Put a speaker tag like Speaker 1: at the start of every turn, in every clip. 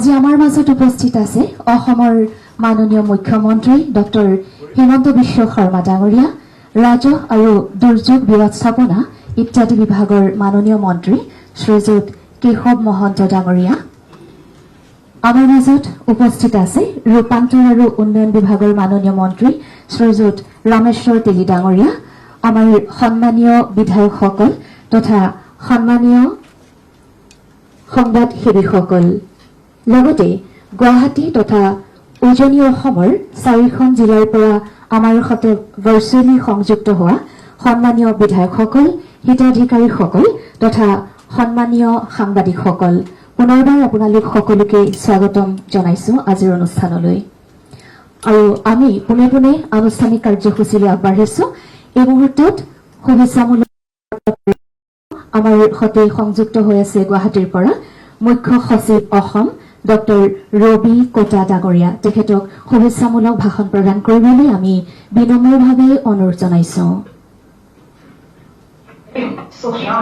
Speaker 1: আজি আমাৰ মাজত উপস্থিত আছে অসমৰ মাননীয় মুখ্যমন্ত্ৰী ডক্টৰ হিমন্ত বিশ্ব শৰ্মা ডাঙৰীয়া, ৰাজহ আৰু দুৰ্যোগ ব্যৱস্থাপনা ইত্যাদি বিভাগৰ মাননীয় মন্ত্ৰী শ্ৰীযুত কেশৱ মহন্ত ডাঙৰীয়া। আমাৰ মাজত উপস্থিত আছে ৰূপান্তৰ আৰু উন্নয়ন বিভাগৰ মাননীয় মন্ত্ৰী শ্ৰীযুত ৰামেশ্বৰ তেলী ডাঙৰীয়া, আমাৰ সন্মানীয় বিধায়কসকল তথা সন্মানীয় সংবাদ সেৱীসকল, লগতে গুৱাহাটী তথা উজনি অসমৰ 4খন জিলাৰ পৰা আমাৰ সৈতে ভাৰ্চুৱেলি সংযুক্ত হোৱা সন্মানীয় বিধায়কসকল, হিতাধিকাৰীসকল তথা সন্মানীয় সাংবাদিকসকল, পুনৰবাৰ আপোনালোক সকলোকে স্বাগতম জনাইছো আজিৰ অনুষ্ঠানলৈ। আৰু আমি পোনে পোনে আনুষ্ঠানিক কাৰ্যসূচীলৈ আগবাঢ়িছো। এই মুহূৰ্তত শুভেচ্ছামূলক আমাৰ সৈতে সংযুক্ত হৈ আছে গুৱাহাটীৰ পৰা মুখ্য সচিব অসম ডক্টৰ ৰবি কোটা ডাঙৰীয়া। তেখেতক শুভেচ্ছামূলক ভাষণ প্ৰদান কৰিবলৈ আমি বিনম্ৰভাৱে অনুৰোধ জনাইছো।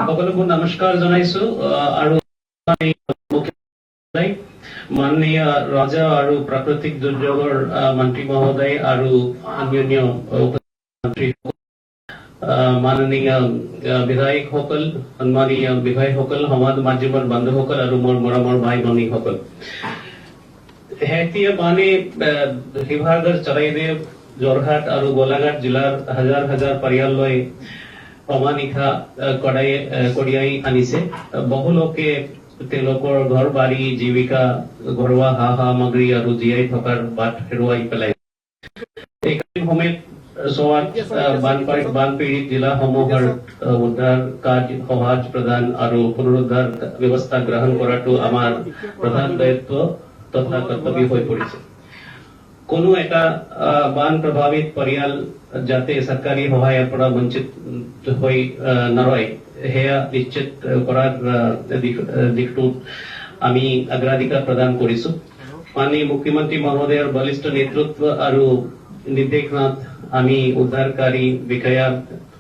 Speaker 2: সকলোকে নমস্কাৰ জনাইছো। আৰু মাননীয় ৰাজহ আৰু প্ৰাকৃতিক দুৰ্যোগৰ মন্ত্ৰী মহোদয় আৰু অন্যান্য মন্ত্ৰী, মাননীয় বিধায়কসকল, সন্মানীয় বিধায়কসকল, সমাজ মাধ্যমৰ বন্ধুসকল আৰু মোৰ মৰমৰ ভাই ভনীসকল, শেহতীয়া বানে শিৱসাগৰ, চৰাইদেউ, যোৰহাট আৰু গোলাঘাট জিলাৰ হাজাৰ হাজাৰ পৰিয়াললৈ অমানিশা কঢ়িয়াই আনিছে। বহু লোকে তেওঁলোকৰ ঘৰ বাৰী, জীৱিকা, ঘৰুৱা সা সামগ্ৰী আৰু জীয়াই থকাৰ বাট হেৰুৱাই পেলাইছে। বানপীড়িত জিলাসমূহৰ উদ্ধাৰ কাৰ্য সহজ প্ৰদান আৰু পুনৰুদ্ধাৰ ব্যৱস্থা গ্ৰহণ কৰাটো আমাৰ প্ৰধান দায়িত্ব তথা কৰ্তব্য হৈ পৰিছে। কোনো এটা বান প্ৰভাৱিত পৰিয়াল যাতে চৰকাৰী সহায়ৰ পৰা বঞ্চিত হৈ নৰয়, সেয়া নিশ্চিত কৰাৰ দিশটোত আমি অগ্ৰাধিকাৰ প্ৰদান কৰিছো। মাননীয় মুখ্যমন্ত্ৰী মহোদয়ৰ বলিষ্ঠ নেতৃত্ব আৰু নিৰ্দেশনাত আমি উদ্ধাৰকাৰী বিষয়া,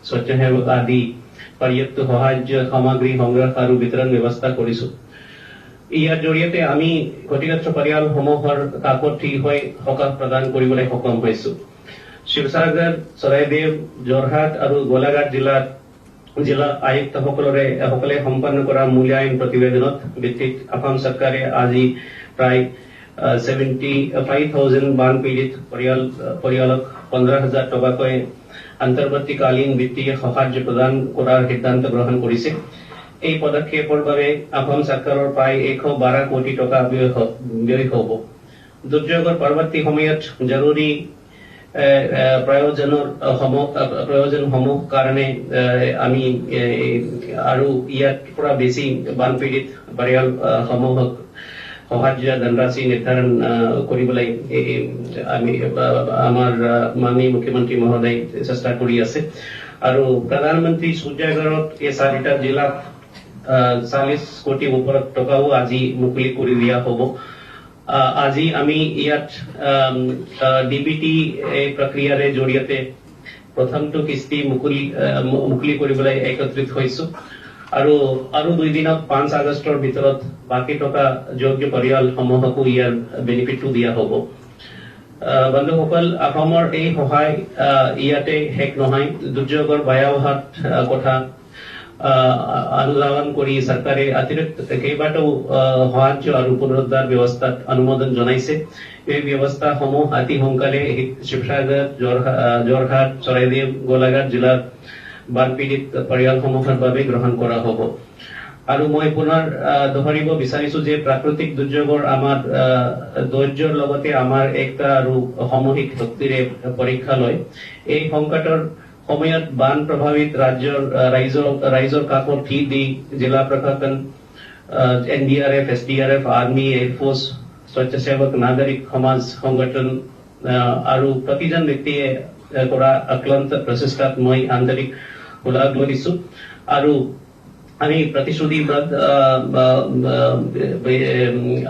Speaker 2: স্বেচ্ছাসেৱক আদি পৰ্যাপ্ত সাহায্য সামগ্ৰী সংগ্ৰহ আৰু বিতৰণ ব্যৱস্থা কৰিছো। ইয়াৰ জৰিয়তে আমি ক্ষতিগ্ৰস্ত পৰিয়ালসমূহৰ কাষত থিয় হৈ সকাহ প্ৰদান কৰিবলৈ সক্ষম হৈছো। শিৱসাগৰ, চৰাইদেউ, যোৰহাট আৰু গোলাঘাট জিলা আয়ুক্তসকলে সম্পন্ন কৰা মূল্যায়ন প্ৰতিবেদনত ভিত্তিত অসম চৰকাৰে আজি প্ৰায় 75,000 বানপীড়িত পৰিয়ালক 15,000 টকাকৈ অন্তৰ্বৰ্তীকালীন বিত্তীয় সাহায্য প্ৰদান কৰাৰ সিদ্ধান্ত গ্ৰহণ কৰিছে। এই পদক্ষেপৰ বাবে অসম চৰকাৰৰ প্ৰায় 112 কোটি টকা ব্যয় হ'ব। দুৰ্যোগৰ পৰৱৰ্তী সময়ত জৰুৰী প্ৰয়োজনসমূহ কাৰণে আমি আৰু ইয়াৰ পৰা বেছি বানপীড়িত পৰিয়ালসমূহক সাহায্য ধনৰাশি নিৰ্ধাৰণ কৰিবলৈ আমি আমাৰ মাননীয় মুখ্যমন্ত্ৰী মহোদয় চেষ্টা কৰি আছে। আৰু প্ৰধানমন্ত্ৰী সূৰ্যাগৰত এই 4টা জিলাত 40 কোটি ওপৰত টকাও আজি মুকলি কৰি দিয়া হ'ব। আজি আমি ইয়াত ডিবিটি প্ৰক্ৰিয়াৰে জৰিয়তে প্ৰথমটো কিস্তি মুকলি কৰিবলৈ একত্ৰিত হৈছো। আৰু 2 দিনত 5 আগষ্টৰ ভিতৰত বাকী টকা যোগ্য পৰিয়ালসমূহকো ইয়াৰ বেনিফিটটো দিয়া হ'ব। বন্ধুসকল, অসমৰ এই সহায় ইয়াতে শেষ নহয়। দুৰ্যোগৰ ভয়াৱহৰ কথা অনুধাৱন কৰি চৰকাৰে অতিৰিক্ত কেইবাটাও সাহায্য আৰু পুনৰুদ্ধাৰ ব্যৱস্থাত অনুমোদন জনাইছে। এই ব্যৱস্থাসমূহ অতি সোনকালে শিৱসাগৰ, যোৰহাট, চৰাইদেউ, গোলাঘাট জিলাৰ বানপীড়িত পৰিয়ালসমূহৰ বাবে গ্ৰহণ কৰা হ'ব। আৰু মই পুনৰ দোহাৰিব বিচাৰিছো যে প্ৰাকৃতিক দুৰ্যোগৰ আমাৰ ধৈৰ্যৰ লগতে আমাৰ একতা আৰু সামূহিক শক্তিৰে পৰীক্ষা লয়। এই সংকটৰ সময়ত বান প্ৰভাৱিত ৰাইজৰ কাষত থিয় দি জিলা প্ৰশাসন, NDRF, SDRF, আৰ্মি, এয়াৰফৰ্চ, স্বেচ্ছাসেৱক, নাগৰিক সমাজ সংগঠন আৰু প্ৰতিজন ব্যক্তিয়ে কৰা অক্লান্ত প্ৰচেষ্টাত মই আন্তৰিক শলাগ লৈছো। আৰু আমি প্ৰতিশ্ৰুতিবদ্ধ,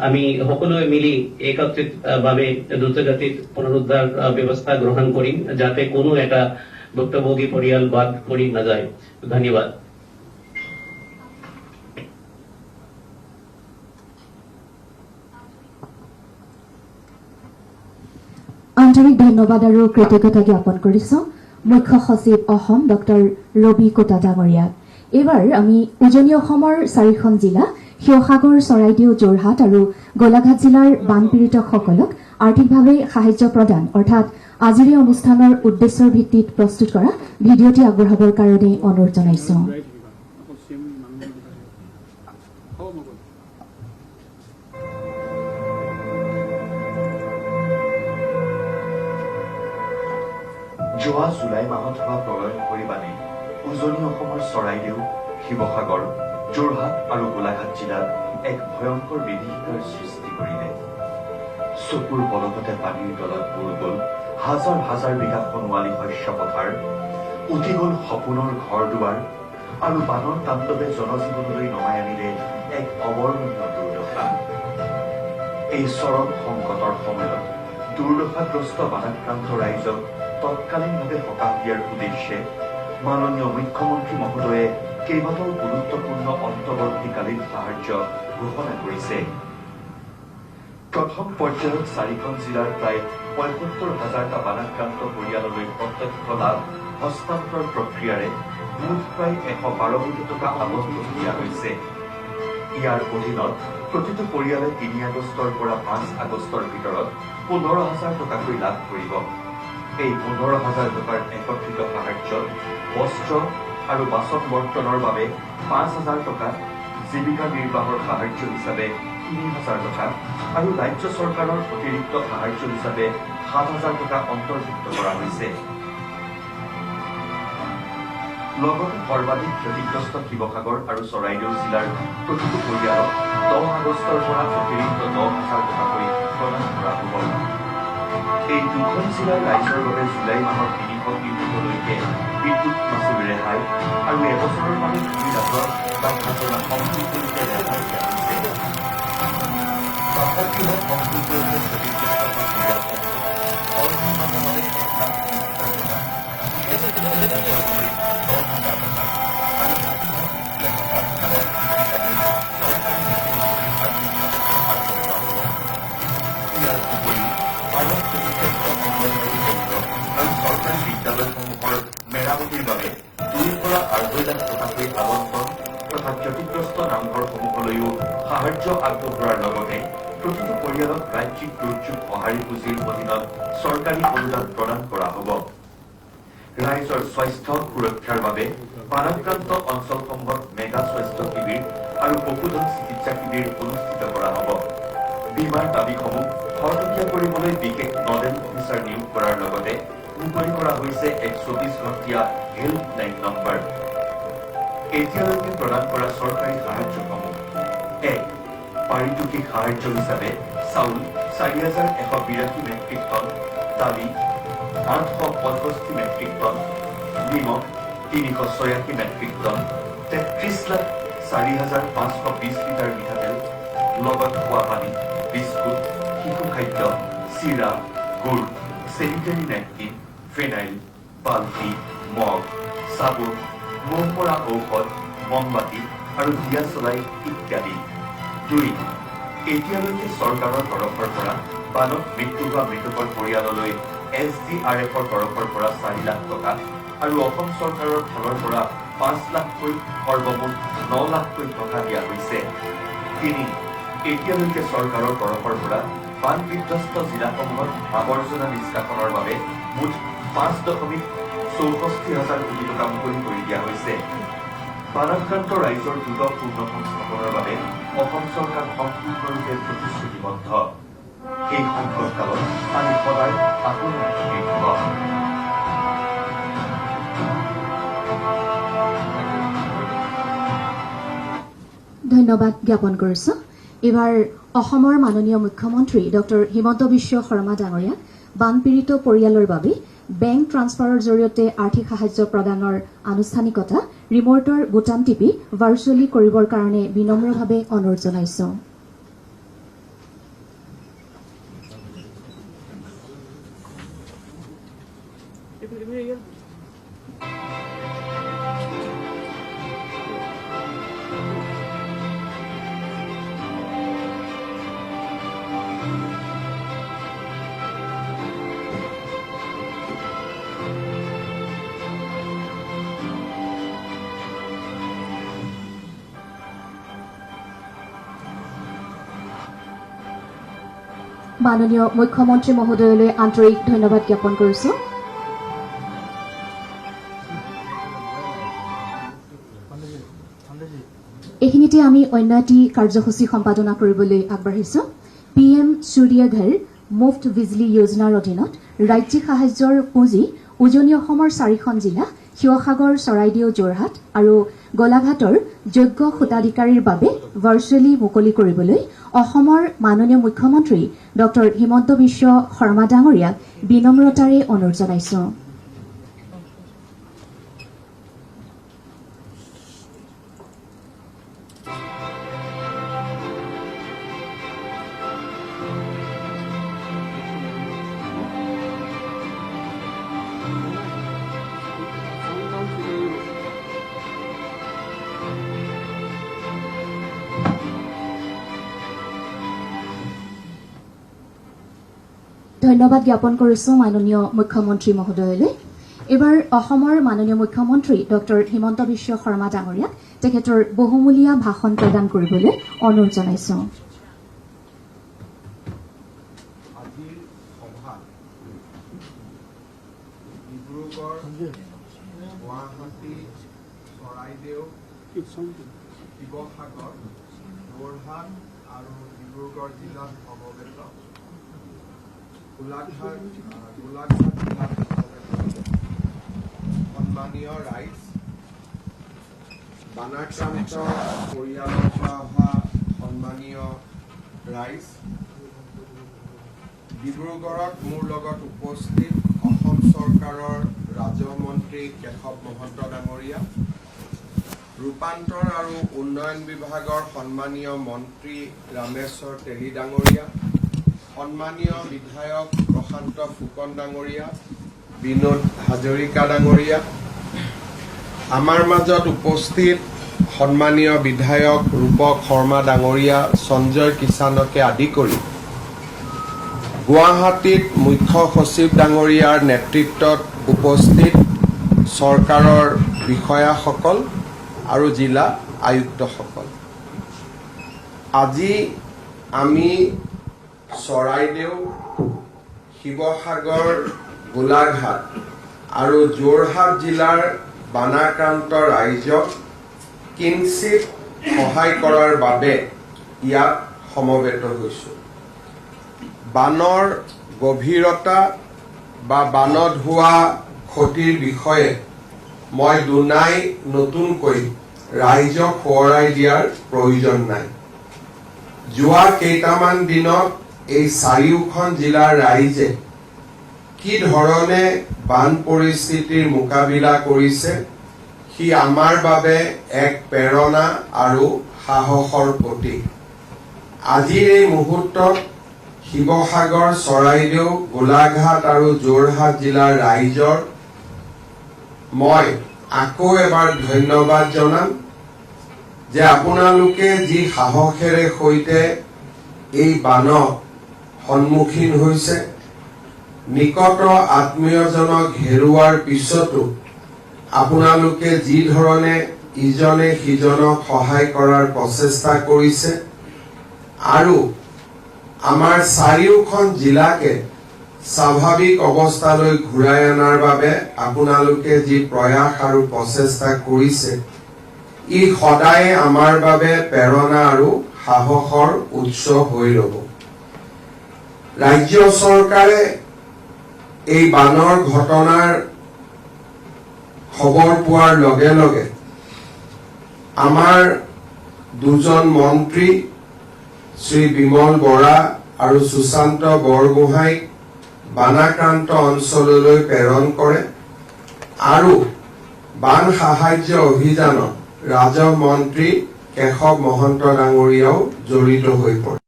Speaker 2: আমি সকলোৱে মিলি একত্ৰিতভাৱে দ্ৰুতগতিত পুনৰুদ্ধাৰ ব্যৱস্থা গ্ৰহণ কৰিম, যাতে কোনো এটা ভুক্তভোগী পৰিয়াল বাদ পৰি নাযায়। ধন্যবাদ।
Speaker 1: আন্তৰিক ধন্যবাদ আৰু কৃতজ্ঞতা জ্ঞাপন কৰিছো মুখ্য সচিব অসম ডক্টৰ ৰবি কোটা ডাঙৰীয়াক। এইবাৰ আমি উজনি অসমৰ 4খন জিলা শিৱসাগৰ, চৰাইদেউ, যোৰহাট আৰু গোলাঘাট জিলাৰ বানপীড়িতসকলক আৰ্থিকভাৱে সাহায্য প্ৰদান অৰ্থাৎ আজিৰ এই অনুষ্ঠানৰ উদ্দেশ্যৰ ভিত্তিত প্ৰস্তুত কৰা ভিডিঅ'টি আগবঢ়াবৰ কাৰণে অনুৰোধ জনাইছো।
Speaker 3: যোৱা জুলাই মাহত হোৱা প্ৰলয়ংকৰী বানে উজনি অসমৰ চৰাইদেউ, শিৱসাগৰ, যোৰহাট আৰু গোলাঘাট জিলাত এক ভয়ংকৰ বিভীষিকাৰ সৃষ্টি কৰিলে। চকুৰ পলকতে পানীৰ তলত বুৰ গ'ল হাজাৰ হাজাৰ বিঘা সোণোৱালী শস্য পথাৰ, উঠি গ'ল সপোনৰ ঘৰ দুৱাৰ আৰু বানৰ তাণ্ডৱে জনজীৱনলৈ নমাই আনিলে এক অৱৰ্ণনীয় দুৰ্দশা। এই চৰম সংকটৰ সময়ত দুৰ্দশাগ্ৰস্ত বানাক্ৰান্ত ৰাইজক তৎকালীনভাৱে সকাহ দিয়াৰ উদ্দেশ্যে মাননীয় মুখ্যমন্ত্ৰী মহোদয়ে কেইবাটাও গুৰুত্বপূৰ্ণ অন্তৱৰ্তীকালীন সাহায্য ঘোষণা কৰিছে। প্ৰথম পৰ্যায়ত 4খন জিলাৰ প্ৰায় ৭৫,০০০টা বানাক্ৰান্ত পৰিয়াললৈ প্ৰত্যক্ষ লাভ হস্তান্তৰ প্ৰক্ৰিয়াৰে মুঠ প্ৰায় ১১২ কোটি টকা আবণ্টন দিয়া হৈছে। ইয়াৰ অধীনত প্ৰতিটো পৰিয়ালে ৩ আগষ্টৰ পৰা ৫ আগষ্টৰ ভিতৰত ১৫,০০০ টকাকৈ লাভ কৰিব। এই ১৫,০০০ টকাৰ একত্ৰিত সাহায্যত বস্ত্ৰ আৰু বাচন বৰ্তনৰ বাবে ৫,০০০ টকা, জীৱিকা নিৰ্বাহৰ সাহায্য হিচাপে ৩,০০০ টকা আৰু ৰাজ্য চৰকাৰৰ অতিৰিক্ত সাহায্য হিচাপে ৭,০০০ টকা অন্তৰ্ভুক্ত কৰা হৈছে। লগতে সৰ্বাধিক ক্ষতিগ্ৰস্ত শিৱসাগৰ আৰু চৰাইদেউ জিলাৰ প্ৰতিটো পৰিয়ালক ১০ আগষ্টৰ পৰা অতিৰিক্ত ১০,০০০ টকাকৈ প্ৰদান কৰা হ'ব। এই দুখন জিলাৰ ৰাইজৰ বাবে জুলাই মাহৰ ৩০০ ইউনিটলৈকে বিদ্যুৎ মাচুল ৰেহাই আৰু এবছৰৰ বাবে ভূমি ৰাজহ বা খাজনা সম্পূৰ্ণৰূপে ৰেহাই দিয়া হৈছে। বাসগৃহ সম্পূৰ্ণৰূপে ক্ষতিগ্ৰস্ত পৰিয়ালসমূহক 10,০০০ বিদ্যালয়সমূহৰ মেৰামতিৰ বাবে ২ পৰা ২.৫ লাখ টকাকৈ আবণ্টন তথা ক্ষতিগ্ৰস্ত নামঘৰসমূহলৈও সাহায্য আগবঢ়োৱাৰ লগতে প্ৰতিটো পৰিয়ালক ৰাজ্যিক দুৰ্যোগ সঁহাৰি পুঁজিৰ অধীনত চৰকাৰী অনুদান প্ৰদান কৰা হ'ব। ৰাইজৰ স্বাস্থ্য সুৰক্ষাৰ বাবে বানাক্ৰান্ত অঞ্চলসমূহত মেগা স্বাস্থ্য শিবিৰ আৰু পশুধন চিকিৎসা শিবিৰ অনুষ্ঠিত কৰা হ'ব। বীমাৰ দাবীসমূহ খৰতকীয়া কৰিবলৈ বিশেষ নডেল অফিচাৰ নিয়োগ কৰাৰ লগতে মুকলি কৰা হৈছে এক ২৪ ঘণ্টীয়া হেল্পলাইন নম্বৰ। এতিয়ালৈকে প্ৰদান কৰা চৰকাৰী সাহায্যসমূহ: ১. পাৰিতোষিক সাহায্য হিচাপে চাউল ৪,১৮২ মেট্ৰিক টন, দালি ৮৬৫ মেট্ৰিক টন, নিমখ ৩৮৬ মেট্ৰিক টন, ৩৩,০৪,৫২০ লিটাৰ মিঠাতেল, লগত খোৱা পানী, বিস্কুট, শিশু খাদ্য, চিৰা, গুড়, চেনিটাৰী নেপকিন, ফেনাইল, বাল্টি, মগ, চাবোন, মহ মৰা ঔষধ, মমবাতি আৰু দিয়া চলাই ইত্যাদি। ২. এতিয়ালৈকে চৰকাৰৰ তৰফৰ পৰা বানত মৃত্যু হোৱা মৃতকৰ পৰিয়াললৈ SDRFৰ তৰফৰ পৰা ৪ লাখ টকা আৰু অসম চৰকাৰৰ ফালৰ পৰা ৫ লাখকৈ সৰ্বমুঠ ৯ লাখকৈ টকা দিয়া হৈছে। ৩. এতিয়ালৈকে চৰকাৰৰ তৰফৰ পৰা বান বিধ্বস্ত জিলাসমূহত আৱৰ্জনা নিষ্কাশনৰ বাবে মুঠ ৫.৬৪,০০০ কোটি টকা মুকলি কৰি দিয়া হৈছে। বানাক্ৰান্ত ৰাইজৰ দ্ৰুত পূৰ্ণ সংস্থাপনৰ বাবে অসম চৰকাৰ সম্পূৰ্ণৰূপে প্ৰতিশ্ৰুতিবদ্ধ। এই সংকটকালত আমি সদায় আপোনাৰ থাকিব।
Speaker 1: ধন্যবাদ জ্ঞাপন কৰিছো। এইবাৰ অসমৰ মাননীয় মুখ্যমন্ত্ৰী ডক্টৰ হিমন্ত বিশ্ব শৰ্মা ডাঙৰীয়াক বানপীড়িত পৰিয়ালৰ বাবে বেংক ট্ৰান্সফাৰৰ জৰিয়তে আৰ্থিক সাহায্য প্ৰদানৰ আনুষ্ঠানিকতা ৰিমোটৰ বুটাম টিপি ভাৰ্চুৱেলি কৰিবৰ কাৰণে বিনম্ৰভাৱে অনুৰোধ জনাইছো। মাননীয় মুখ্যমন্ত্ৰী মহোদয়লৈ আন্তৰিক ধন্যবাদ জ্ঞাপন কৰিছোঁ। এইখিনিতে আমি অন্য এটি কাৰ্যসূচী সম্পাদনা কৰিবলৈ আগবাঢ়িছোঁ। PM সূৰ্য ঘৰ মুফ্ত বিজলী যোজনাৰ অধীনত ৰাজ্যিক সাহায্যৰ পুঁজি উজনি অসমৰ 4খন জিলা শিৱসাগৰ, চৰাইদেউ, যোৰহাট আৰু গোলাঘাটৰ যোগ্য হিতাধিকাৰীৰ বাবে ভাৰ্চুৱেলি মুকলি কৰিবলৈ অসমৰ মাননীয় মুখ্যমন্ত্ৰী ডক্টৰ হিমন্ত বিশ্ব শৰ্মা ডাঙৰীয়াক বিনম্ৰতাৰে অনুৰোধ জনাইছোঁ। ধন্যবাদ জ্ঞাপন কৰিছোঁ মাননীয় মুখ্যমন্ত্ৰী মহোদয়লৈ। এবাৰ অসমৰ মাননীয় মুখ্যমন্ত্ৰী ডক্টৰ হিমন্ত বিশ্ব শৰ্মা ডাঙৰীয়াক তেখেতৰ বহুমূলীয়া ভাষণ প্ৰদান কৰিবলৈ অনুৰোধ জনাইছোঁ।
Speaker 4: আজিৰ সভাত ডিব্ৰুগড়, গুৱাহাটী, চৰাইদেউ, শিৱসাগৰ, যোৰহাট আৰু ডিব্ৰুগড় জিলাত সমবেত গোলাঘাট জিলাত সন্মানীয় ৰাইজ, বানাক্ৰান্ত পৰিয়ালৰ পৰা অহা সন্মানীয় ৰাইজ, ডিব্ৰুগড়ত মোৰ লগত উপস্থিত অসম চৰকাৰৰ ৰাজহ মন্ত্ৰী কেশৱ মহন্ত ডাঙৰীয়া, ৰূপান্তৰ আৰু উন্নয়ন বিভাগৰ সন্মানীয় মন্ত্ৰী ৰামেশ্বৰ তেলী ডাঙৰীয়া, সন্মানীয় বিধায়ক প্ৰশান্ত ফুকন ডাঙৰীয়া, বিনোদ হাজৰিকা ডাঙৰীয়া, আমাৰ মাজত উপস্থিত সন্মানীয় বিধায়ক ৰূপক শৰ্মা ডাঙৰীয়া, সঞ্জয় কিষাণকে আদি কৰি গুৱাহাটীত মুখ্য সচিব ডাঙৰীয়াৰ নেতৃত্বত উপস্থিত চৰকাৰৰ বিষয়াসকল আৰু জিলা আয়ুক্তসকল, আজি আমি চৰাইদেউ, শিৱসাগৰ, গোলাঘাট আৰু যোৰহাট জিলাৰ বানাক্ৰান্ত ৰাইজক কিঞ্চিত সহায় কৰাৰ বাবে ইয়াত সমবেত হৈছোঁ। বানৰ গভীৰতা বা বানত হোৱা ক্ষতিৰ বিষয়ে মই দুনাই নতুনকৈ ৰাইজক সোঁৱৰাই দিয়াৰ প্ৰয়োজন নাই। যোৱা কেইটামান দিনত এই 4খন জিলাৰ ৰাইজে কি ধৰণে বান পৰিস্থিতিৰ মোকাবিলা কৰিছে সি আমাৰ বাবে এক প্ৰেৰণা আৰু সাহসৰ প্ৰতীক। আজিৰ এই মুহূৰ্তত শিৱসাগৰ, চৰাইদেউ, গোলাঘাট আৰু যোৰহাট জিলাৰ ৰাইজৰ মই আকৌ এবাৰ ধন্যবাদ জনাম যে আপোনালোকে যি সাহসেৰে সৈতে এই বানক সন্মুখীন হৈছে, নিকট আত্মীয়জনক হেৰুৱাৰ পিছতো আপোনালোকে যি ধৰণে ইজনে সিজনক সহায় কৰাৰ প্ৰচেষ্টা কৰিছে আৰু আমাৰ 4খন জিলাকে স্বাভাৱিক অৱস্থালৈ ঘূৰাই অনাৰ বাবে আপোনালোকে যি প্ৰয়াস আৰু প্ৰচেষ্টা কৰিছে, ই সদায় আমাৰ বাবে প্ৰেৰণা আৰু সাহসৰ উৎস হৈ ৰব। ৰাজ্য চৰকাৰে এই বানৰ ঘটনাৰ খবৰ পোৱাৰ লগে লগে আমাৰ দুজন মন্ত্ৰী শ্ৰী বিমল বৰা আৰু সুশান্ত বৰগোহাঁইক বানাক্ৰান্ত অঞ্চললৈ প্ৰেৰণ কৰে আৰু বান সাহায্য অভিযানত ৰাজহ মন্ত্ৰী কেশৱ মহন্ত ডাঙৰীয়াও জড়িত হৈ পৰে।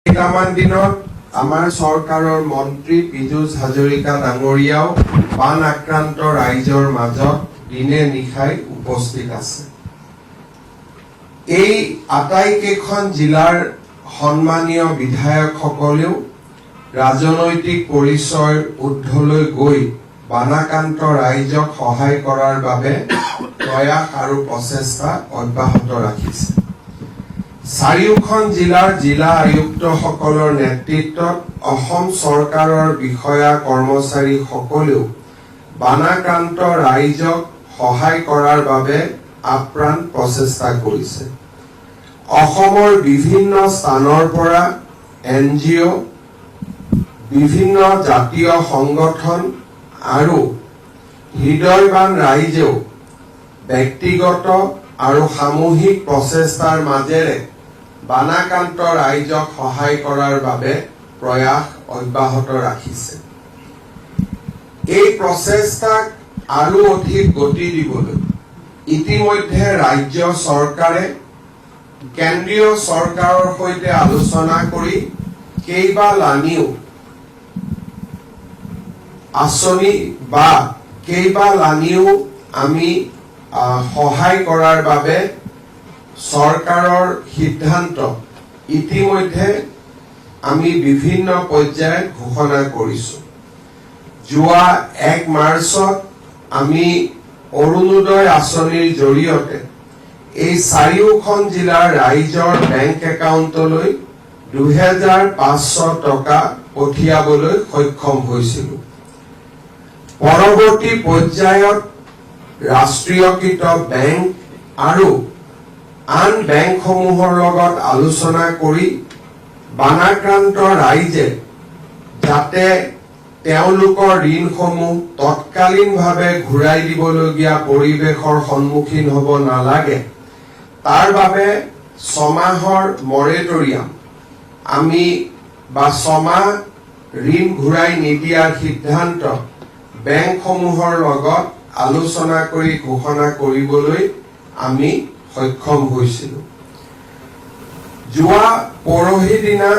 Speaker 4: কেইটামান দিনত আমাৰ চৰকাৰৰ মন্ত্ৰী পীযুষ হাজৰিকা ডাঙৰীয়াও বান আক্ৰান্ত ৰাইজৰ মাজত দিনে নিশাই উপস্থিত আছে। এই আটাইকেইখন জিলাৰ সন্মানীয় বিধায়কসকলেও ৰাজনৈতিক পৰিচয়ৰ ঊৰ্ধলৈ গৈ বানাক্ৰান্ত ৰাইজক সহায় কৰাৰ বাবে প্ৰয়াস আৰু প্ৰচেষ্টা অব্যাহত ৰাখিছে। চাৰিওখন জিলাৰ জিলা আয়ুক্তসকলৰ নেতৃত্বত অসম চৰকাৰৰ বিষয়া কৰ্মচাৰী সকলেও বানাক্ৰান্ত ৰাইজক সহায় কৰাৰ বাবে আপ্ৰাণ প্ৰচেষ্টা কৰিছে। অসমৰ বিভিন্ন স্থানৰ পৰা NGO, বিভিন্ন জাতীয় সংগঠন আৰু হৃদয়বান ৰাইজেও ব্যক্তিগত আৰু সামূহিক প্ৰচেষ্টাৰ মাজেৰে বানাক্ৰান্ত ৰাইজক সহায় কৰাৰ বাবে প্ৰয়াস অব্যাহত ৰাখিছে। এই প্ৰচেষ্টাক আৰু অধিক গতি দিবলৈ ইতিমধ্যে ৰাজ্য চৰকাৰে কেন্দ্ৰীয় চৰকাৰৰ সৈতে আলোচনা কৰি কেইবালানিও আঁচনি বা কেইবালানিও আমি সহায় কৰাৰ বাবে চৰকাৰৰ সিদ্ধান্ত ইতিমধ্যে আমি বিভিন্ন পৰ্যায়ত ঘোষণা কৰিছো। যোৱা 1 মাৰ্চত আমি অৰুণোদয় আঁচনিৰ জৰিয়তে এই চাৰিওখন জিলাৰ ৰাইজৰ বেংক একাউণ্টলৈ 2500 টকা পঠিয়াবলৈ সক্ষম হৈছিলো। পৰৱৰ্তী পৰ্যায়ত ৰাষ্ট্ৰীয়কৃত বেংক আৰু আন বেংকসমূহৰ লগত আলোচনা কৰি বানাক্ৰান্ত ৰাইজে যাতে তেওঁলোকৰ ঋণসমূহ তৎকালীনভাৱে ঘূৰাই দিবলগীয়া পৰিৱেশৰ সন্মুখীন হ'ব নালাগে, তাৰ বাবে 6 মাহৰ মৰেটৰিয়াম আমি বা 6 মাহ ঋণ ঘূৰাই নিদিয়াৰ সিদ্ধান্ত বেংকসমূহৰ লগত আলোচনা কৰি ঘোষণা কৰিবলৈ আমি সক্ষম হৈছিলো। যোৱা পৰহি দিনা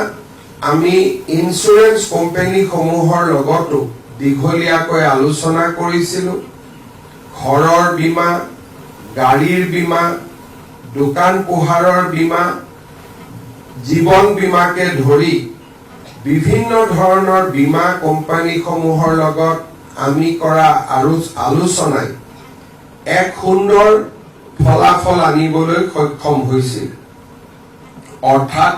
Speaker 4: আমি ইন্স্যুৰেন্স কোম্পানীসমূহৰ লগতো দীঘলীয়াকৈ আলোচনা কৰিছিলো। ঘৰৰ বীমা, গাড়ীৰ বীমা, দোকান পোহাৰৰ বীমা, জীৱন বীমাকে ধৰি বিভিন্ন ধৰণৰ বীমা কোম্পানীসমূহৰ লগত আমি কৰা আলোচনাই এক সুন্দৰ ফলাফল আনিবলৈ সক্ষম হৈছিল। অৰ্থাৎ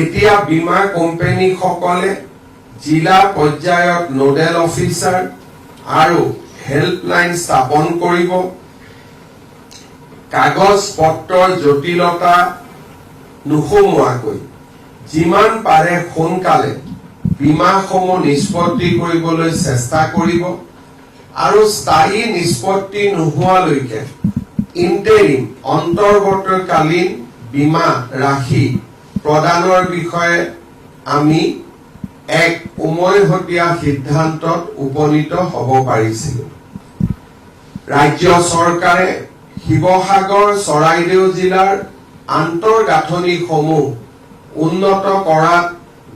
Speaker 4: এতিয়া বীমা কোম্পানীসকলে জিলা পৰ্যায়ত নোডেল অফিচাৰ আৰু হেল্পলাইন স্থাপন কৰিব। কাগজ পত্ৰৰ জটিলতা নোসোমোৱাকৈ যিমান পাৰে সোনকালে বীমাসমূহ নিষ্পত্তি কৰিবলৈ চেষ্টা কৰিব আৰু স্থায়ী নিষ্পত্তি নোহোৱালৈকে ইণ্টাৰিম অন্তৰ্বৰ্তীকালীন বীমা ৰাশি প্ৰদানৰ বিষয়ে আমি এক উমৈহতীয়া সিদ্ধান্তত উপনীত হ'ব পাৰিছিলো। ৰাজ্য চৰকাৰে শিৱসাগৰ, চৰাইদেউ জিলাৰ আন্তঃগাঁথনিসমূহ উন্নত কৰাত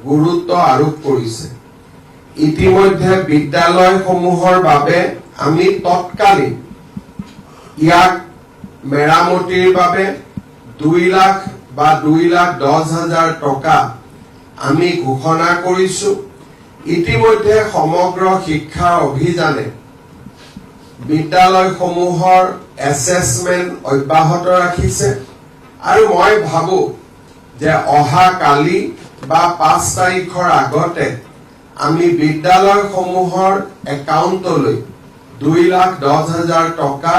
Speaker 4: গুৰুত্ব আৰোপ কৰিছে। ইতিমধ্যে বিদ্যালয়সমূহৰ বাবে আমি তৎকালীন ইয়াক মেৰামতিৰ বাবে 2 লাখ বা 2,10,000 টকা আমি ঘোষণা কৰিছো। ইতিমধ্যে সমগ্ৰ শিক্ষা অভিযানে বিদ্যালয়সমূহৰ এছেছমেণ্ট অব্যাহত ৰাখিছে আৰু মই ভাবো যে অহা কালি বা 5 তাৰিখৰ আগতে আমি বিদ্যালয়সমূহৰ একাউণ্টলৈ 2,10,000 টকা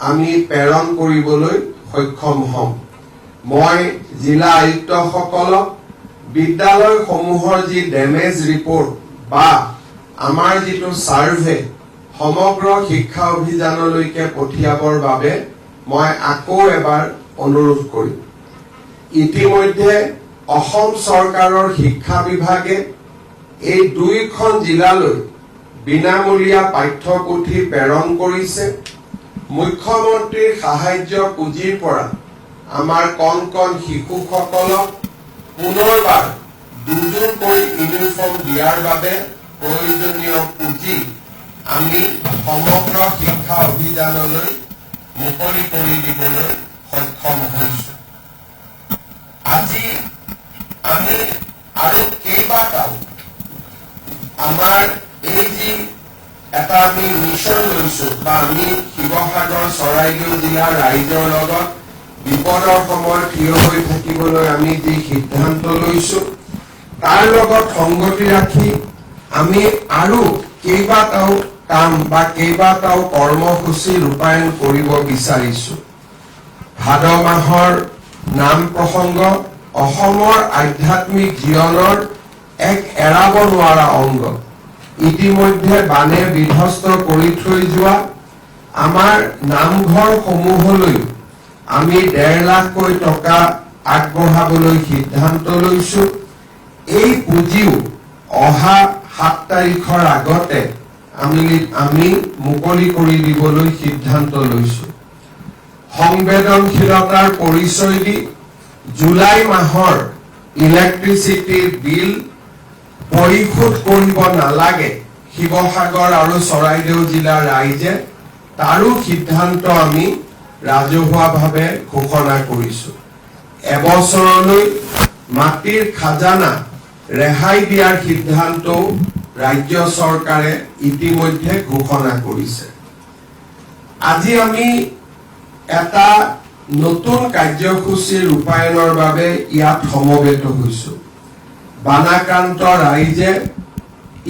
Speaker 4: আমি প্ৰেৰণ কৰিবলৈ সক্ষম হ'ম। মই জিলা আয়ুক্তসকলক বিদ্যালয়সমূহৰ যি ডেমেজ ৰিপৰ্ট বা আমাৰ যিটো সাৰ্ভে সমগ্ৰ শিক্ষা অভিযানলৈকে পঠিয়াবৰ বাবে মই আকৌ এবাৰ অনুৰোধ কৰিম। ইতিমধ্যে অসম চৰকাৰৰ শিক্ষা বিভাগে এই 2খন জিলালৈ বিনামূলীয়া পাঠ্যপুথি প্ৰেৰণ কৰিছে। মুখ্যমন্ত্ৰীৰ সাহায্য পুঁজিৰ পৰা আমাৰ কণ শিশুসকলক পুনৰবাৰ 2যোৰকৈ ইউনিফৰ্ম দিয়াৰ বাবে প্ৰয়োজনীয় পুঁজি আমি সমগ্ৰ শিক্ষা অভিযানলৈ মুকলি কৰি দিবলৈ সক্ষম হৈছো। আজি আমি আৰু কেইবাটাও আমাৰ এই যি এটা আমি মিছন লৈছো বা আমি শিৱসাগৰ, চৰাইদেউ জিলাৰ ৰাইজৰ লগত বিপদৰ সময়ত থিয় হৈ থাকিবলৈ আমি যি সিদ্ধান্ত লৈছো তাৰ লগত সংগতি ৰাখি আমি আৰু কেইবাটাও কাম বা কেইবাটাও কৰ্মসূচী ৰূপায়ণ কৰিব বিচাৰিছো। ভাদ মাহৰ নাম প্ৰসংগ অসমৰ আধ্যাত্মিক জীৱনৰ এক এৰাব নোৱাৰা অংগ। ইতিমধ্যে বানে বিধ্বস্ত কৰি থৈ যোৱা আমাৰ নামঘৰসমূহলৈ আমি 1.5 লাখকৈ টকা আগবঢ়াবলৈ সিদ্ধান্ত লৈছো। এই পুঁজিও অহা 7 তাৰিখৰ আগতে আমি মুকলি কৰি দিবলৈ সিদ্ধান্ত লৈছো। সংবেদনশীলতাৰ পৰিচয় দি জুলাই মাহৰ ইলেক্ট্ৰিচিটিৰ বিল পৰিশোধ কৰিব নালাগে শিৱসাগৰ আৰু চৰাইদেউ জিলাৰ ৰাইজে তাৰো সিদ্ধান্ত আমি ৰাজহুৱাভাৱে ঘোষণা কৰিছো। এবছৰলৈ মাটিৰ খাজানা ৰেহাই দিয়াৰ সিদ্ধান্তও ৰাজ্য চৰকাৰে ইতিমধ্যে ঘোষণা কৰিছে। আজি আমি এটা নতুন কাৰ্যসূচী ৰূপায়ণৰ বাবে ইয়াত সমবেত হৈছো। বানাক্ৰান্ত ৰাইজে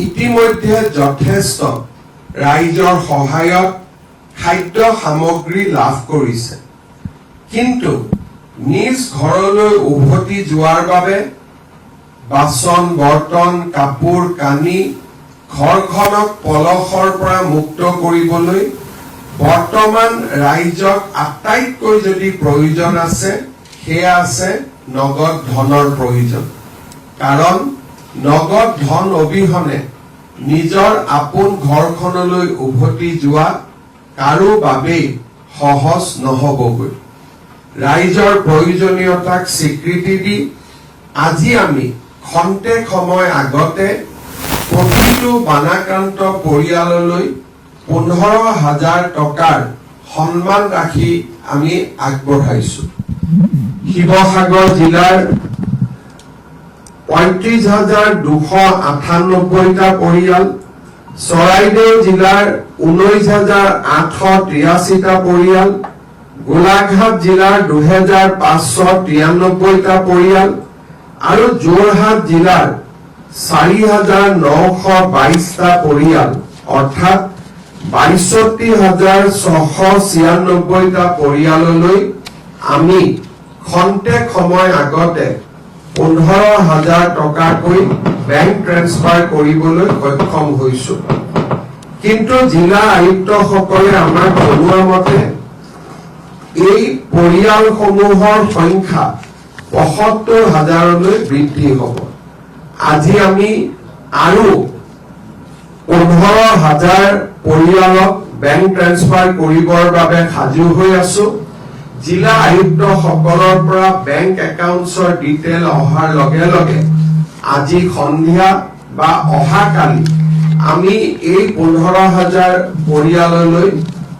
Speaker 4: ইতিমধ্যে যথেষ্ট ৰাইজৰ সহায়ত খাদ্য সামগ্ৰী লাভ কৰিছে, কিন্তু নিজ ঘৰলৈ উভতি যোৱাৰ বাবে বাচন বৰ্তন কাপোৰ কানি ঘৰখনক পলসৰ পৰা মুক্ত কৰিবলৈ বৰ্তমান ৰাইজক আটাইতকৈ যদি প্ৰয়োজন আছে সেয়া আছে নগদ ধনৰ প্ৰয়োজন। কাৰণ নগদ ধন অবিহনে নিজৰ আপোন ঘৰখনলৈ উভতি যোৱা কাৰো বাবেই সহজ নহবগৈ। ৰাইজৰ প্ৰয়োজনীয়তাক স্বীকৃতি দি আজি আমি খন্তেক সময় আগতে প্ৰতিটো বানাক্ৰান্ত পৰিয়াললৈ 15,000 টকাৰ সন্মান ৰাখি আমি আগবঢ়াইছো। শিৱসাগৰ জিলাৰ 35,298টা পৰিয়াল, চৰাইদেউ জিলাৰ 19,883টা পৰিয়াল, গোলাঘাট জিলাৰ 2,593টা পৰিয়াল আৰু যোৰহাট জিলাৰ 4,922টা পৰিয়াল অৰ্থাৎ 62,696টা পৰিয়াললৈ আমি খন্তেক সময় আগতে 15,000 টকাকৈ বেংক ট্ৰেন্সফাৰ কৰিবলৈ সক্ষম হৈছো। কিন্তু জিলা আয়ুক্তসকলে আমাক জনোৱা মতে এই পৰিয়ালসমূহৰ সংখ্যা 75,000লৈ বৃদ্ধি হ'ব। আজি আমি আৰু 15,000 পৰিয়ালক বেংক ট্ৰেন্সফাৰ কৰিবৰ বাবে সাজু হৈ আছো। জিলা আয়ুক্তসকলৰ পৰা বেংক একাউণ্টছৰ ডিটেইল অহাৰ লগে লগে আজি সন্ধিয়া বা অহাকালি আমি এই 15,000 পৰিয়াললৈ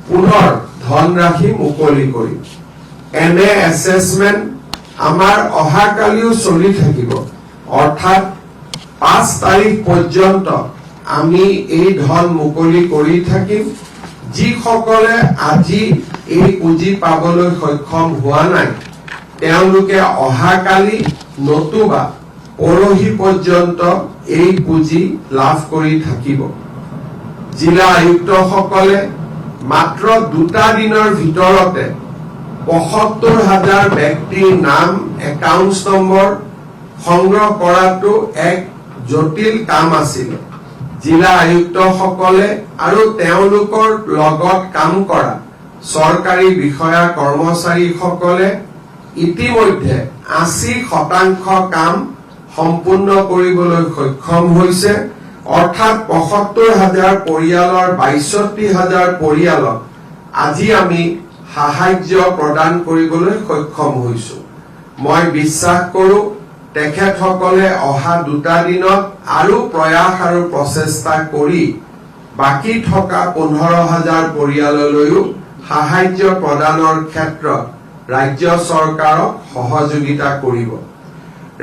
Speaker 4: পুনৰ ধনৰাশি মুকলি কৰিম। এনে এছেছমেণ্ট আমাৰ অহাকালিও চলি থাকিব, অৰ্থাৎ 5 তাৰিখ পৰ্যন্ত আমি এই ধন মুকলি কৰি থাকিম। যিসকলে আজি এই পুঁজি পাবলৈ সক্ষম হোৱা নাই তেওঁলোকে অহাকালি নতুবা পৰহি পৰ্যন্ত এই পুঁজি লাভ কৰি থাকিব। জিলা আয়ুক্তসকলে মাত্ৰ 2টা দিনৰ ভিতৰতে 75,000 ব্যক্তিৰ নাম একাউণ্ট নম্বৰ সংগ্ৰহ কৰাটো এক জটিল কাম আছিল। জিলা আয়ুক্তসকলে আৰু তেওঁলোকৰ লগত কাম কৰা চৰকাৰী বিষয়া কৰ্মচাৰীসকলে ইতিমধ্যে 80% কাম সম্পূৰ্ণ কৰিবলৈ সক্ষম হৈছে, অৰ্থাৎ 75,000 পৰিয়ালৰ 62,000 পৰিয়ালক আজি আমি সাহায্য প্ৰদান কৰিবলৈ সক্ষম হৈছো। মই বিশ্বাস কৰো তেখেতসকলে অহা 2টা দিনত আৰু প্ৰয়াস আৰু প্ৰচেষ্টা কৰি বাকী থকা 15,000 পৰিয়াললৈও সাহায্য প্ৰদানৰ ক্ষেত্ৰত ৰাজ্য চৰকাৰক সহযোগিতা কৰিব।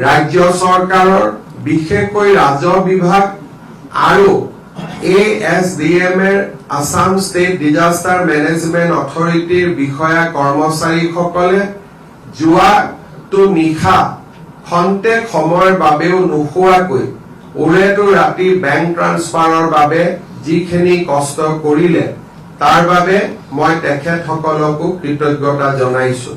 Speaker 4: ৰাজ্য চৰকাৰৰ বিশেষকৈ ৰাজহ বিভাগ আৰু ASDM এৰ আসাম ষ্টেট ডিজাষ্টাৰ মেনেজমেণ্ট অথৰিটিৰ বিষয়া কৰ্মচাৰীসকলে যোৱাটো নিশা খন্তেক সময়ৰ বাবেও নোখোৱাকৈ ওৰেটো ৰাতি বেংক ট্ৰান্সফাৰৰ বাবে যিখিনি কষ্ট কৰিলে তাৰ বাবে মই তেখেতসকলকো কৃতজ্ঞতা জনাইছো।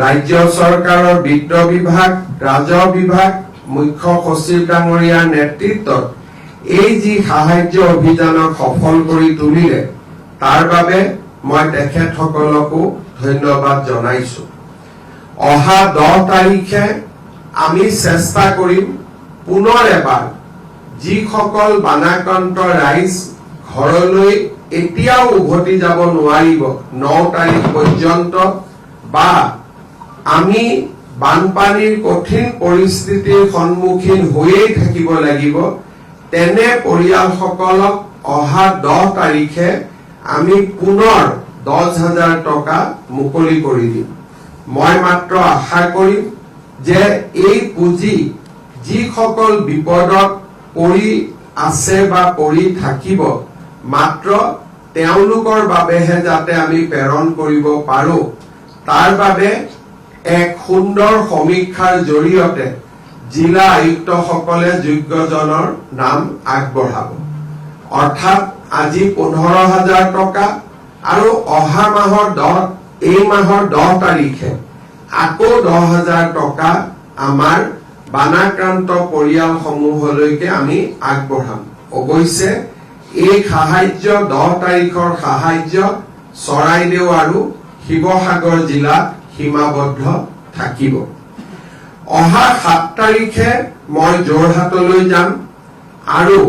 Speaker 4: ৰাজ্য চৰকাৰৰ বিত্ত বিভাগ, ৰাজহ বিভাগ, মুখ্য সচিব ডাঙৰীয়াৰ নেতৃত্বত এই যি সাহায্য অভিযানক সফল কৰি তুলিলে তাৰ বাবে মই তেখেতসকলকো ধন্যবাদ জনাইছো। অহা 10 তাৰিখে আমি চেষ্টা কৰিম পুনৰ এবাৰ যিসকল বানাক্ৰান্ত ৰাইজ ঘৰলৈ এতিয়াও উভতি যাব নোৱাৰিব 9 তাৰিখ পৰ্যন্ত বা আমি বানপানীৰ কঠিন পৰিস্থিতিৰ সন্মুখীন হৈয়ে থাকিব লাগিব তেনে পৰিয়ালসকলক অহা 10 তাৰিখে আমি পুনৰ 10,000 টকা মুকলি কৰি দিম। মই মাত্ৰ আশা কৰিম যে এই পুঁজি যিসকল বিপদত পৰি আছে বা পৰি থাকিব মাত্ৰ তেওঁলোকৰ বাবেহে যাতে আমি প্ৰেৰণ কৰিব পাৰো তাৰ বাবে এক সুন্দৰ সমীক্ষাৰ জৰিয়তে জিলা আয়ুক্তসকলে যোগ্যজনৰ নাম আগবঢ়াব। অৰ্থাৎ আজি 15,000 টকা আৰু অহা মাহৰ এই মাহৰ 10 তাৰিখে আকৌ 10,000 টকা আমাৰ বানাক্ৰান্ত পৰিয়ালসমূহলৈকে আমি আগবঢ়াম। অৱশ্যে এই সাহায্য 10 তাৰিখৰ সাহায্য চৰাইদেউ আৰু শিৱসাগৰ জিলাত সীমাবদ্ধ থাকিব। অহা 7 তাৰিখে মই যোৰহাটলৈ যাম আৰু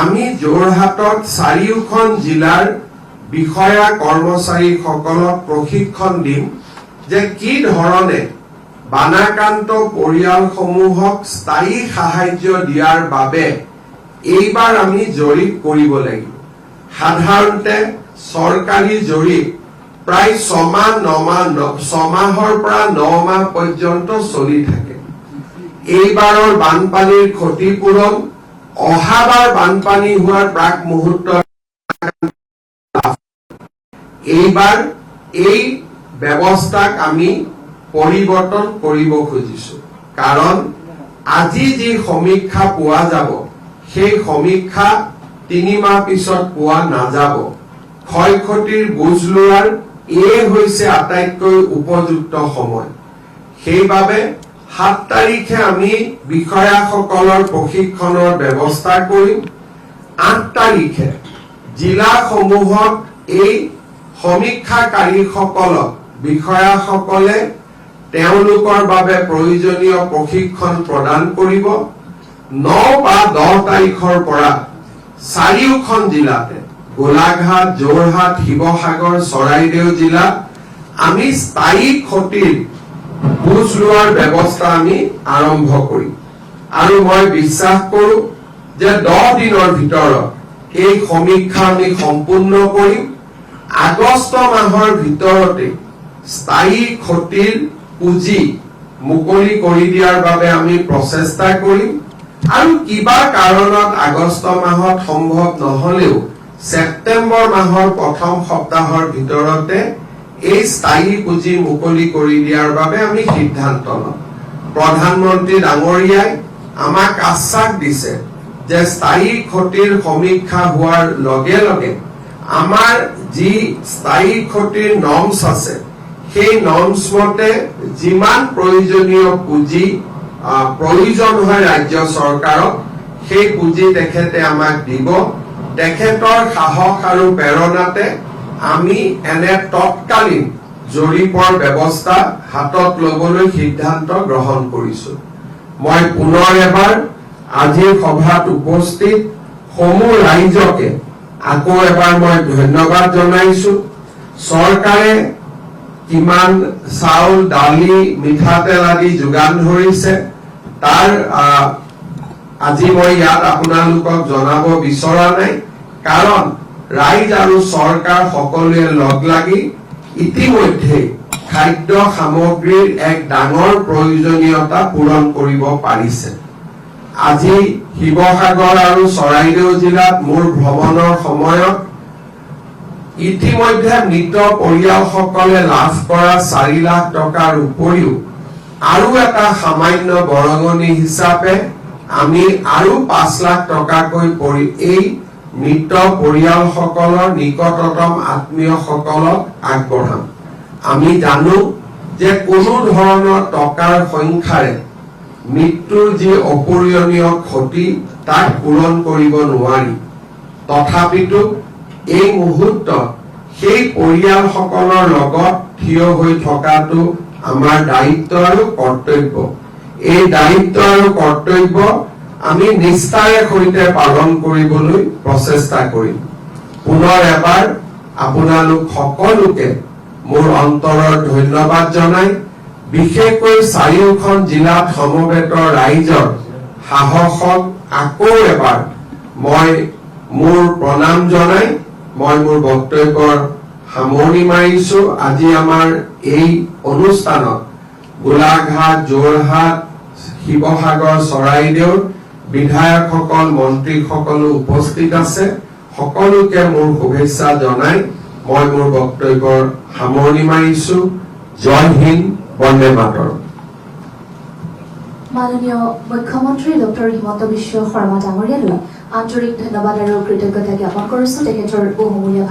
Speaker 4: আমি যোৰহাটত চাৰিওখন জিলাৰ বিষয়া কৰ্মচাৰীসকলক প্ৰশিক্ষণ দিম যে কি ধৰণে বানাক্ৰান্ত পৰিয়ালসমূহক স্থায়ী সাহায্য দিয়াৰ বাবে এইবাৰ আমি জৰীপ কৰিব লাগিব। সাধাৰণতে চৰকাৰী জৰীপ প্ৰায় 6 মাহৰ পৰা 9 মাহ পৰ্যন্ত চলি থাকে। এইবাৰৰ বানপানীৰ ক্ষতিপূৰণ অহাবাৰ বানপানী হোৱাৰ প্ৰাক মুহূৰ্তত এইবাৰ এই ব্যৱস্থাক আমি পৰিৱৰ্তন কৰিব খুজিছো। কাৰণ আজি যি সমীক্ষা পোৱা যাব সেই সমীক্ষা 3 মাহ পিছত পোৱা নাযাব। ক্ষয় ক্ষতিৰ বুজ লোৱাৰ এই হৈছে আটাইতকৈ উপযুক্ত সময়। সেইবাবে 7 তাৰিখে আমি বিষয়াসকলৰ প্ৰশিক্ষণৰ ব্যৱস্থা কৰিম। 8 তাৰিখে জিলাসমূহত এই সমীক্ষাকাৰীসকলক বিষয়াসকলে তেওঁলোকৰ বাবে প্ৰয়োজনীয় প্ৰশিক্ষণ প্ৰদান কৰিব। 9 বা 10 তাৰিখৰ পৰা চাৰিওখন জিলাতে গোলাঘাট, যোৰহাট, শিৱসাগৰ, চৰাইদেউ জিলাত আমি স্থায়ী ক্ষতিৰ বুজ লোৱাৰ ব্যৱস্থা আমি আৰম্ভ কৰিম আৰু মই বিশ্বাস কৰো যে 10 দিনৰ ভিতৰত এই সমীক্ষা আমি সম্পূৰ্ণ কৰিম। আগষ্ট মাহৰ ভিতৰতে স্থায়ী ক্ষতিৰ পুঁজি মুকলি কৰি দিয়াৰ বাবে আমি প্ৰচেষ্টা কৰিম আৰু কিবা কাৰণত আগষ্ট মাহত সম্ভৱ নহলেও ছেপ্টেম্বৰ মাহৰ প্ৰথম সপ্তাহৰ ভিতৰতে এই স্থায়ী পুঁজি মুকলি কৰি দিয়াৰ বাবে আমি সিদ্ধান্ত লম। প্ৰধানমন্ত্ৰী ডাঙৰীয়াই আমাক আশ্বাস দিছে যে স্থায়ী ক্ষতিৰ সমীক্ষা হোৱাৰ লগে লগে আমাৰ যি স্থায়ী ক্ষতিৰ নৰ্মছ আছে সেই নৰ্মছ মতে যিমান প্ৰয়োজনীয় পুঁজি প্ৰয়োজন হয় ৰাজ্য চৰকাৰক সেই পুঁজি তেখেতে আমাক দিব। তেখেতৰ সাহস আৰু প্ৰেৰণাতে আমি এনে তৎকালীন জৰীপৰ ব্যৱস্থা হাতত লবলৈ সিদ্ধান্ত গ্ৰহণ কৰিছো। মই পুনৰ এবাৰ আজিৰ সভাত উপস্থিত সমূহ ৰাইজকে আকৌ এবাৰ মই ধন্যবাদ জনাইছো। চৰকাৰে কিমান চাউল, দালি, মিঠাতেল আদি যোগান ধৰিছে তাৰ আজি মই ইয়াত আপোনালোকক জনাব বিচৰা নাই, কাৰণ ৰাইজ আৰু চৰকাৰ সকলোৱে লগ লাগি ইতিমধ্যে খাদ্য সামগ্ৰীৰ এক ডাঙৰ প্ৰয়োজনীয়তা পূৰণ কৰিব পাৰিছে। আজি শিৱসাগৰ আৰু চৰাইদেউ জিলাত মোৰ ভ্ৰমণৰ সময়ত ইতিমধ্যে মৃত পৰিয়ালসকলে লাভ কৰা 4 লাখ টকাৰ উপৰিও আৰু এটা সামান্য বৰঙণি হিচাপে আমি আৰু 5 লাখ টকাকৈ এই মৃত পৰিয়ালসকলৰ নিকটতম আত্মীয়সকলক আগবঢ়াম। আমি জানো যে কোনো ধৰণৰ টকাৰ সংখ্যাৰে মৃত্যুৰ যি অপূৰণীয় ক্ষতি তাক পূৰণ কৰিব নোৱাৰি। তথাপিতো এই মুহূৰ্তত সেই পৰিয়ালসকলৰ লগত থিয় হৈ থকাটো আমাৰ দায়িত্ব আৰু কৰ্তব্য। এই দায়িত্ব আৰু কৰ্তব্য আমি নিষ্ঠাৰে সৈতে পালন কৰিবলৈ প্ৰচেষ্টা কৰিম। পুনৰ এবাৰ আপোনালোক সকলোকে মোৰ অন্তৰৰ ধন্যবাদ জনাই বিশেষকৈ চাৰিওখন জিলাত সমবেত ৰাইজৰ সাহসক আকৌ এবাৰ মই মোৰ প্ৰণাম জনাই মই মোৰ বক্তব্যৰ সামৰণি মাৰিছো। আজি আমাৰ এই অনুষ্ঠানত গোলাঘাট, যোৰহাট, শিৱসাগৰ, চৰাইদেউ বিধায়কসকল, মন্ত্ৰীসকলো উপস্থিত আছে। সকলোকে মোৰ শুভেচ্ছা জনাই মই মোৰ বক্তব্যৰ সামৰণি মাৰিছো। জয় হিন্দ, বন্দে মাতৰম।
Speaker 1: মাননীয় মুখ্যমন্ত্ৰী ডক্টৰ হিমন্ত বিশ্ব শৰ্মা ডাঙৰীয়ালৈ আন্তৰিক ধন্যবাদ আৰু কৃতজ্ঞতা জ্ঞাপন কৰিছো তেখেতৰ বহুমূলীয়া